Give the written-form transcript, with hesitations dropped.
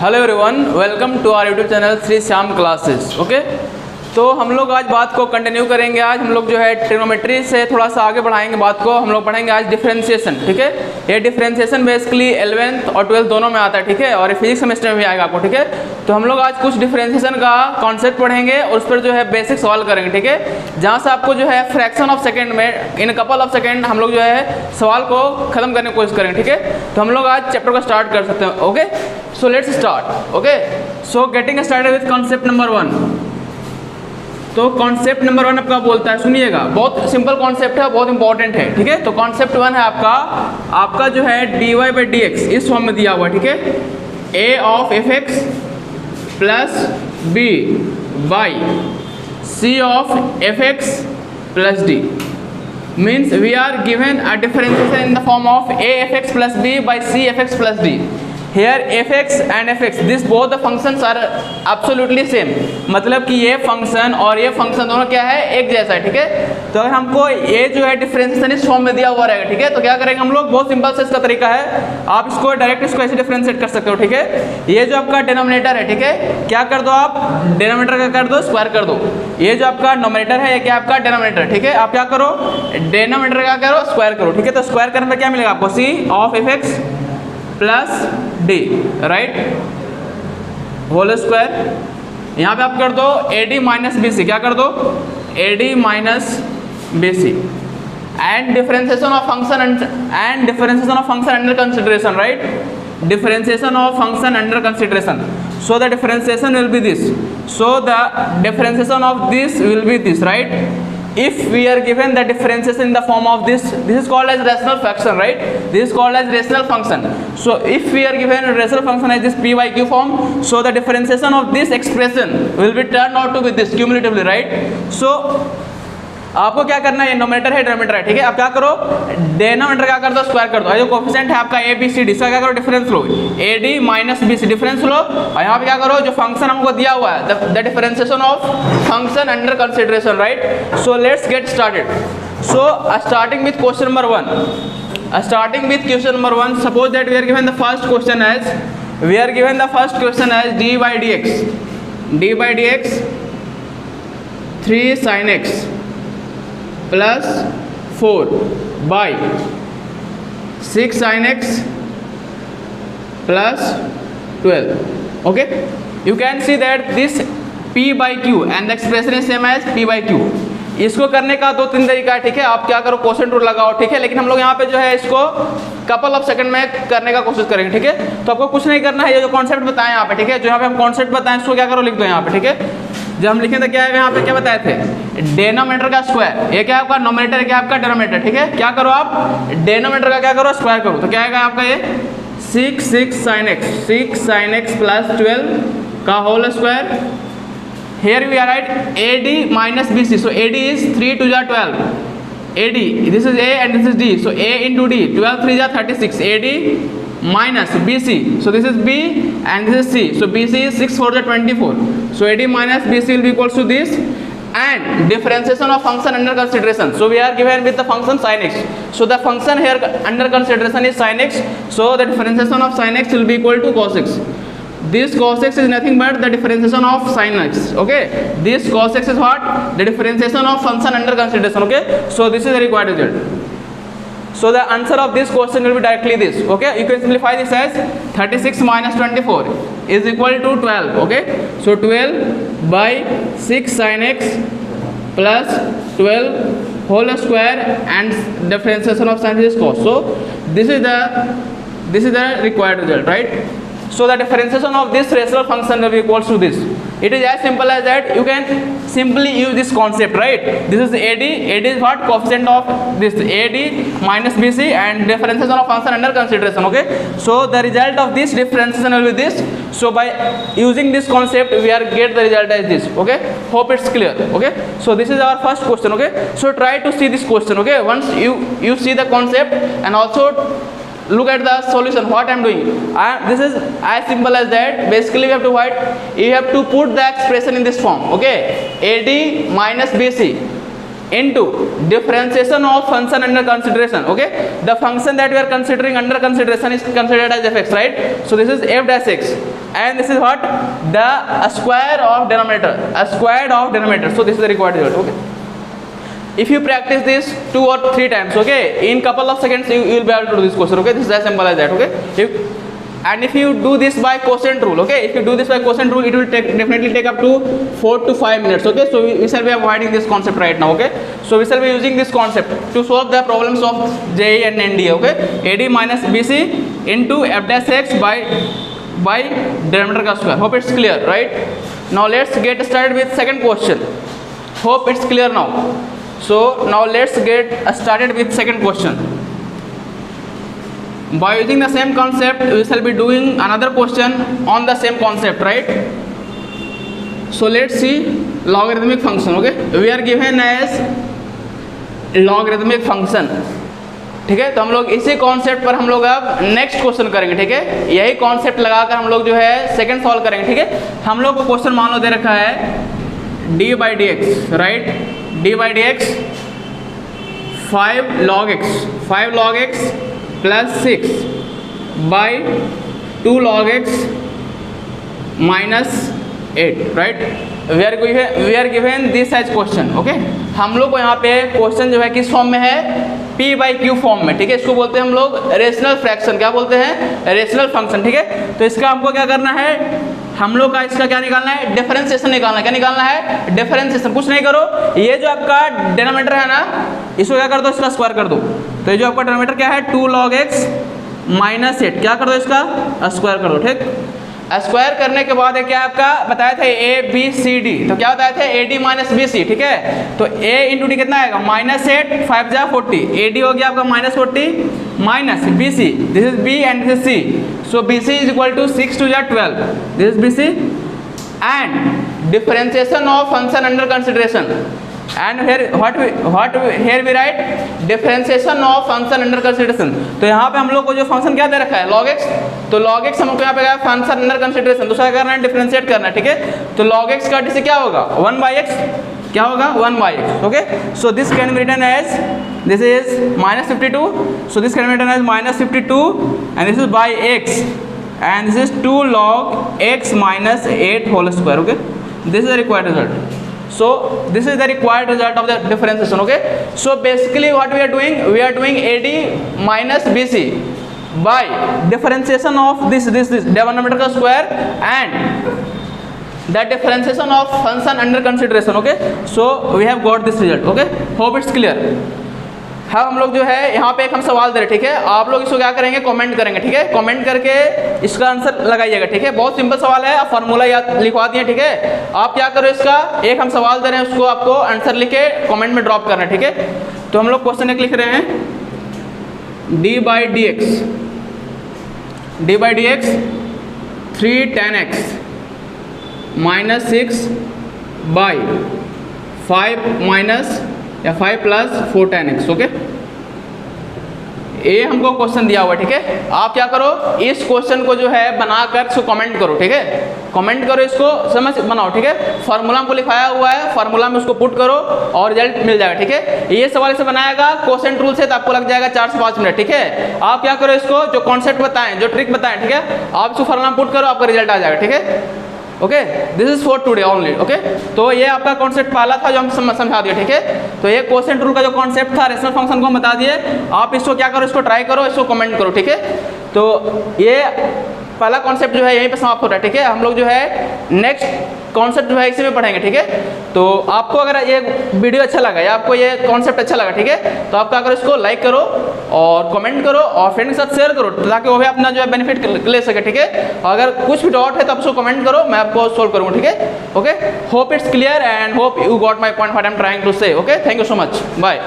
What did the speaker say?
Hello everyone, welcome to our YouTube channel Shri Shyam classes. Okay, तो हम लोग आज बात को कंटिन्यू करेंगे। आज हम लोग जो है ट्रिग्नोमेट्री से थोड़ा सा आगे बढ़ाएंगे बात को। हम लोग पढ़ेंगे आज डिफरेंशिएशन। ठीक है, ये डिफरेंशिएशन बेसिकली 11th और 12th दोनों में आता है। ठीक है, और ये फिजिक्स सेमेस्टर में भी आएगा आपको। ठीक है, तो हम लोग आज कुछ डिफरेंशिएशन का कॉन्सेप्ट पढ़ेंगे और उस पर जो है बेसिक सवाल करेंगे। ठीक है, जहाँ से आपको जो है फ्रैक्शन ऑफ सेकेंड में, इन कपल ऑफ सेकेंड हम लोग जो है सवाल को खत्म करने की कोशिश करेंगे। ठीक है, तो हम लोग आज चैप्टर को स्टार्ट कर सकते हैं। Okay, so let's start. Okay, so getting started with concept number 1। तो कॉन्सेप्ट नंबर 1 आपका बोलता है, सुनिएगा, बहुत सिंपल कॉन्सेप्ट है, बहुत इंपॉर्टेंट है। ठीक है, तो कॉन्सेप्ट 1 है आपका जो है dy बाई डी एक्स इस फॉर्म में दिया हुआ। ठीक है, a of F x plus b by c of F x plus d means we are given a differentiation in the form of a f x plus b by c f x plus d. Here fx and fx this both the functions are absolutely same, मतलब कि ये function और ये function दोनों क्या है, एक जैसा है। ठीक है, तो अगर हमको ये जो है डिफरेंशिएशन इस फॉर्म में दिया हुआ रहेगा। ठीक है, तो क्या करेंगे हम लोग, बहुत सिंपल से इसका तरीका है, आप इसको डायरेक्ट इसको ऐसे डिफरेंशिएट कर सकते हो। ठीक है, ये जो आपका डिनोमिनेटर है, ठीक है, क्या कर दो आप, डिनोमिनेटर का कर दो स्क्वायर कर दो। ये जो आपका नोमिनेटर है, ये क्या आपका डिनोमिनेटर। ठीक है, आप क्या करो, डिनोमिनेटर का करो स्क्वायर करो। ठीक है, तो स्क्वायर करने में क्या मिलेगा आपको, C of F x plus D, right, whole square. यहाँ पे आप कर दो A D minus B C, क्या कर दो, A D minus B C and differentiation of function under consideration, right, differentiation of function under consideration. So the differentiation will be this, so the differentiation of this will be this, right. If we are given the differences in the form of this is called as rational function, right, this is called as rational function. So if we are given a rational function as this p by q form, so the differentiation of this expression will be turned out to be this cumulatively, right. So आपको क्या करना है, ये nominator है denominator है। ठीक है, आप क्या करो, डिनोमिनेटर क्या कर दो स्क्वायर कर दो, और जो कोफिशिएंट है आपका ए बी सी डी, इसका क्या करो डिफरेंस लो, A D minus B C difference लो, और यहाँ पे क्या करो, जो फंक्शन हमको दिया हुआ है the differentiation of function under consideration, right. So let's get started. So starting with question number 1, suppose that we are given the first question as d by D x 3 sin x plus 4 by 6 sin x plus 12। Okay, you can see that this p by q and the expression is same as p by q. इसको करने का 2-3 तरीका है। ठीक है, आप क्या करो, क्वोशिएंट रूल लगाओ। ठीक है, लेकिन हम लोग यहाँ पे जो है इसको कपल ऑफ सेकंड में करने का कोशिश करेंगे। ठीक है, तो आपको कुछ नहीं करना है, ये जो कॉन्सेप्ट बताएं यहाँ पे, ठीक है, जो यहाँ पे हम कॉन्सेप्ट बताएं इसको क्या करो, लिख दो यहाँ पे। ठीक है, जब हम लिखें तो क्या है, यहाँ पे क्या बताए थे, डिनोमिनेटर का स्क्वायर, ये क्या आपका नोमिनेटर है, क्या आपका डिनोमिनेटर। ठीक है, क्या करो आप, डिनोमिनेटर का क्या करो स्क्वायर करो, तो क्या आएगा आपका ये 6 sin x प्लस 12 का whole square. Here we are right, AD minus BC, so AD is 3 to the 12, AD, this is A and this is D, so A into D, 12 3 is 36, AD minus BC, so this is B and this is C, so BC is 6 4 is 24, so AD minus BC will be equals to this, and differentiation of function under consideration, so we are given with the function sin x, so the function here under consideration is sin x, so the differentiation of sin x will be equal to cos x. This cos x is nothing but the differentiation of sin x. Okay, this cos x is what, the differentiation of function under consideration. Okay, so this is the required result. So the answer of this question will be directly this. Okay, you can simplify this as 36 minus 24 is equal to 12. Okay, so 12 by 6 sin x plus 12 whole square and differentiation of sin is cos. So this is the required result, right. So the differentiation of this rational function will be equals to this. It is as simple as that. You can simply use this concept, right. This is AD is what, coefficient of this AD minus BC and differentiation of function under consideration. Okay, so the result of this differentiation will be this. So by using this concept we are get the result as this. Okay, hope it's clear. Okay, so this is our first question. Okay, so try to see this question. Okay, once you see the concept and also look at the solution what I am doing. This is as simple as that. Basically you have to put the expression in this form. Okay, AD minus BC into differentiation of function under consideration. Okay, the function that we are considering under consideration is considered as fx, right? So this is f dash x, and this is what, the square of denominator, a square of denominator. So this is the required result. Okay, if you practice this 2 or 3 times, okay, in couple of seconds you will be able to do this question. Okay, this is as simple as that. Okay, and if you do this by quotient rule, okay, if you do this by quotient rule, it will definitely take up to 4 to 5 minutes. Okay, so we shall be avoiding this concept right now. Okay, so we shall be using this concept to solve the problems of JEE and NDA. Okay, AD minus BC into f dash x by denominator ka square. Hope it's clear, right? Now let's get started with second question. Hope it's clear now. So now let's get started with second question. By using the same concept, we shall be doing another question on the same concept, right? So let's see logarithmic function. Okay, we are given as logarithmic function. ठीक है, तो हम लोग इसी concept पर हम लोग अब नेक्स्ट क्वेश्चन करेंगे. ठीक है, यही कॉन्सेप्ट लगाकर हम लोग जो है सेकंड सॉल्व करेंगे. ठीक है, हम लोग को क्वेश्चन मान लो दे रखा है D by D x, right? D by D x 5 log x plus 6 by 2 log x minus 8, right? we are given this as question. okay, हम लोग को यहाँ पे क्वेश्चन जो है किस फॉर्म में है, p बाई क्यू फॉर्म में. ठीक है, इसको बोलते हैं हम लोग रेशनल फ्रैक्शन. क्या बोलते हैं? Rational function. ठीक है, तो इसका हमको क्या करना है, हम लोग का इसका क्या निकालना है, डिफरेंशिएशन निकालना है. क्या निकालना है? डिफरेंशिएशन. कुछ नहीं करो, ये जो आपका डिनोमिनेटर है ना, इसको क्या कर दो, इसका स्क्वायर कर दो. तो ये जो आपका डिनोमिनेटर क्या है, 2 log x माइनस 8, क्या कर दो, इसका स्क्वायर कर दो. ठीक, स्क्वायर करने के बाद क्या आपका बताया था ए बी सी डी, तो क्या बताया था a D minus B c. ठीक है, तो ए इंटू डी कितना आएगा, -8 5 जा 40, ए डी हो गया आपका -40 minus B c, this is b and this is c. So b c is equal to 6 2 जा 12, this is b C. And differentiation of function under consideration, and here we write differentiation of function under consideration. तो यहाँ पे हम लोग को जो function क्या दे रखा है, log x. तो log x हमको यहाँ पे क्या है, फंक्शन अंडर कंसिडरेशन. दूसरा करना है डिफरेंशिएट करना है. ठीक है, तो log x का डिसे क्या होगा, 1 by x. क्या होगा, 1 by x. Okay, so this can be written as, this is -52, so this can be written as -52 and this is by x and this is 2 log x minus 8 whole square. okay, this is the required result. So this is the required result of the differentiation. okay, so basically what we are doing AD minus BC by differentiation of this denominator का square and the differentiation of function under consideration. okay, so we have got this result. okay, hope it's clear. हाँ, हम लोग जो है यहाँ पे एक हम सवाल दे रहे. ठीक है, आप लोग इसको क्या करेंगे, कमेंट करेंगे. ठीक है, कमेंट करके इसका आंसर लगाइएगा. ठीक है, बहुत सिंपल सवाल है, आप फार्मूला याद लिखवा दिए. ठीक है, आप क्या करो, इसका एक हम सवाल दे रहे हैं, उसको आपको आंसर लिख के कमेंट में ड्रॉप करना है. ठीक है, तो हम लोग क्वेश्चन एक लिख रहे हैं, D by D x 3 tan x minus 6 by 5 minus या 5 प्लस 4 tan x. ओके, ये हमको क्वेश्चन दिया हुआ है. ठीक है, आप क्या करो, इस क्वेश्चन को जो है बनाकर इसको कमेंट करो. ठीक है, कमेंट करो, इसको समझ बनाओ. ठीक है, फार्मूला हमको लिखाया हुआ है, फार्मूला में उसको पुट करो और रिजल्ट मिल जाएगा. ठीक है, ये सवाल से बनाएगा क्वेश्चन रूल से, तो आपको लग जाएगा 4 से 5 मिनट. ठीक है, आप क्या करो, इसको जो कॉन्सेप्ट बताएं, जो ट्रिक बताएं, ठीक है, आप इसको फार्मूला में पुट करो, आपका रिजल्ट आ जाएगा. ठीक है, okay, this is for today only. Okay, तो ये आपका कॉन्सेप्ट पहला था जो हम समझा दिए. ठीक है, तो ये क्वोशिएंट रूल का जो कॉन्सेप्ट था, रेशनल फंक्शन को हम बता दिए. आप इसको क्या करो, इसको ट्राई करो, इसको कमेंट करो. ठीक है, तो ये पहला कॉन्सेप्ट जो है यहीं पे समाप्त हो रहा है. ठीक है, हम लोग जो है नेक्स्ट कॉन्सेप्ट जो है इसी में पढ़ेंगे. ठीक है, तो आपको अगर ये वीडियो अच्छा लगा या आपको ये कॉन्सेप्ट अच्छा लगा, ठीक है, तो आप क्या करो, इसको लाइक करो और कमेंट करो और फ्रेंड के साथ शेयर करो, ताकि वो भी अपना जो है बेनिफिट ले सके. ठीक है, अगर कुछ भी डाउट है तो आप उसको कमेंट करो, मैं आपको सोल्व करूँगा. ठीक है, okay, hope it's clear and hope you got my point what I am trying to say. Okay, thank you so much, bye.